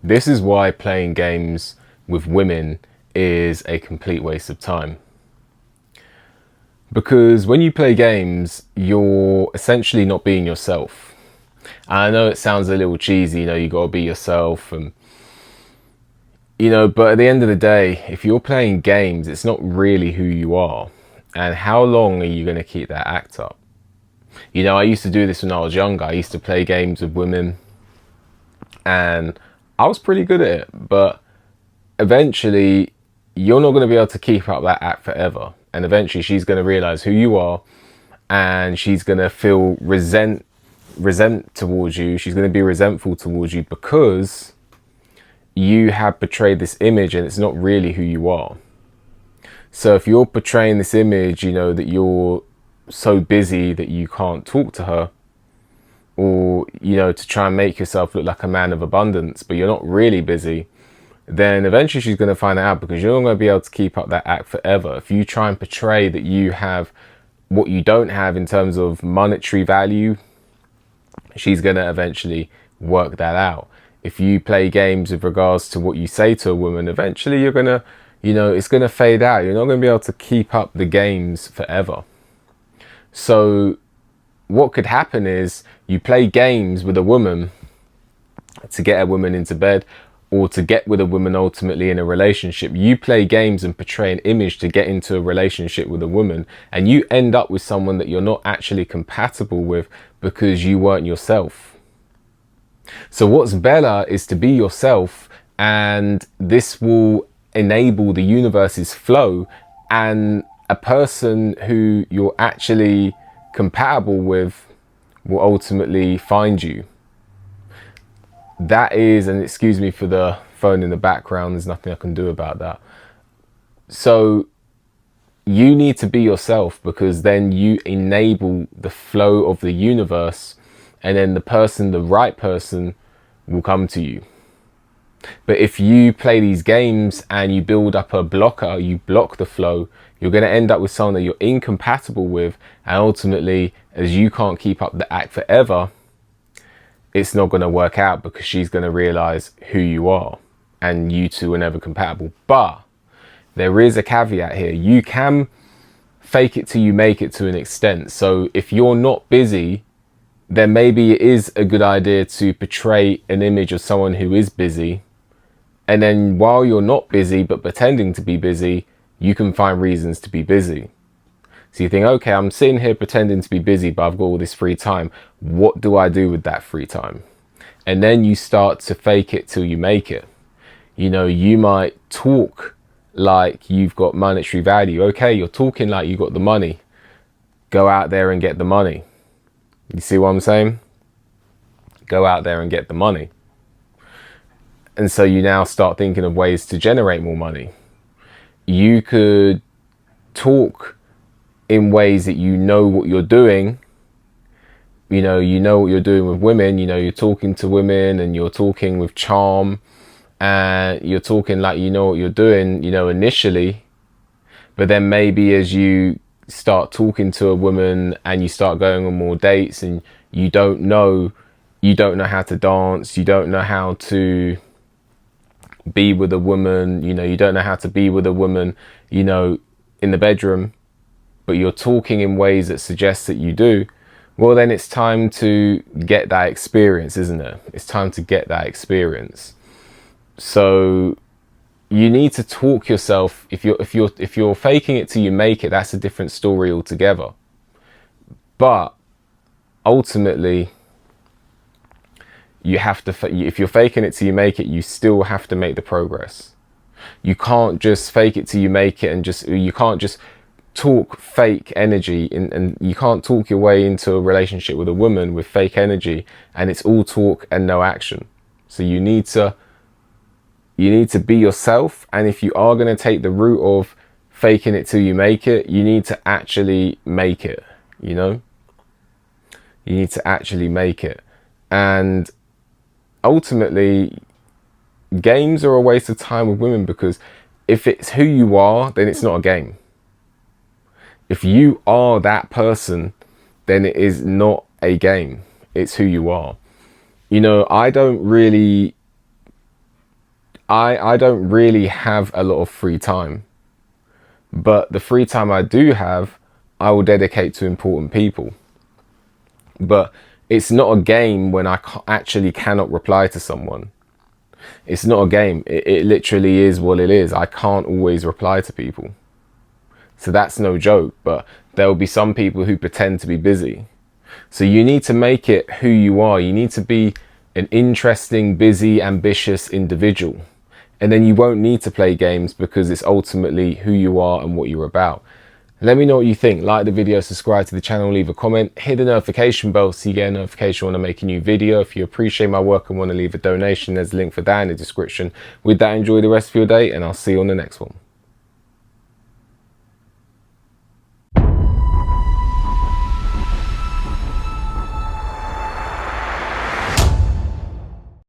This is why playing games with women is a complete waste of time. Because when you play games, you're essentially not being yourself. And I know it sounds a little cheesy, you gotta be yourself, and but at the end of the day, if you're playing games, it's not really who you are. And how long are you gonna keep that act up? I used to do this when I was younger. I used to play games with women and I was pretty good at it, but eventually you're not going to be able to keep up that act forever. And eventually she's going to realize who you are, and she's going to feel resent towards you. She's going to be resentful towards you because you have portrayed this image and it's not really who you are. So if you're portraying this image, that you're so busy that you can't talk to her, or to try and make yourself look like a man of abundance, but you're not really busy, then eventually she's going to find out, because you're not going to be able to keep up that act forever. If you try and portray that you have what you don't have in terms of monetary value, she's going to eventually work that out. If you play games with regards to what you say to a woman, eventually you're going to, it's going to fade out. You're not going to be able to keep up the games forever. So what could happen is you play games with a woman to get a woman into bed, or to get with a woman ultimately in a relationship. You play games and portray an image to get into a relationship with a woman, and you end up with someone that you're not actually compatible with because you weren't yourself. So what's better is to be yourself, and this will enable the universe's flow, and a person who you're actually compatible with will ultimately find you. That is, and excuse me for the phone in the background, there's nothing I can do about that. So you need to be yourself, because then you enable the flow of the universe, and then the right person will come to you. But if you play these games and you build up a blocker, you block the flow, you're going to end up with someone that you're incompatible with, and ultimately, as you can't keep up the act forever, it's not going to work out, because she's going to realize who you are, and you two are never compatible. But there is a caveat here. You can fake it till you make it to an extent. So if you're not busy, then maybe it is a good idea to portray an image of someone who is busy. And then while you're not busy, but pretending to be busy, you can find reasons to be busy. So you think, okay, I'm sitting here pretending to be busy, but I've got all this free time. What do I do with that free time? And then you start to fake it till you make it. You might talk like you've got monetary value. Okay, you're talking like you got the money. Go out there and get the money. You see what I'm saying? Go out there and get the money. And so you now start thinking of ways to generate more money. You could talk in ways that you know what you're doing. You know what you're doing with women. You're talking to women and you're talking with charm, and you're talking like you know what you're doing, initially. But then maybe as you start talking to a woman and you start going on more dates, and you don't know how to dance, you don't know how to be with a woman, you don't know how to be with a woman, in the bedroom, but you're talking in ways that suggest that you do, well, then it's time to get that experience, isn't it? It's time to get that experience. So you need to talk yourself. If you're faking it till you make it, that's a different story altogether. But ultimately, you have to, if you're faking it till you make it, you still have to make the progress. You can't just fake it till you make it, and you can't just talk fake energy, and you can't talk your way into a relationship with a woman with fake energy, and it's all talk and no action. So you need to be yourself. And if you are going to take the route of faking it till you make it, you need to actually make it. You need to actually make it. And ultimately, games are a waste of time with women, because if it's who you are, then it's not a game. If you are that person, then it is not a game. It's who you are. I don't really I don't really have a lot of free time, but the free time I do have, I will dedicate to important people. But it's not a game when I actually cannot reply to someone. It's not a game. It literally is what it is. I can't always reply to people. So that's no joke, but there will be some people who pretend to be busy. So you need to make it who you are. You need to be an interesting, busy, ambitious individual. And then you won't need to play games because it's ultimately who you are and what you're about. Let me know what you think. Like the video, subscribe to the channel, leave a comment, hit the notification bell so you get a notification when I make a new video. If you appreciate my work and want to leave a donation, there's a link for that in the description. With that, enjoy the rest of your day and I'll see you on the next one.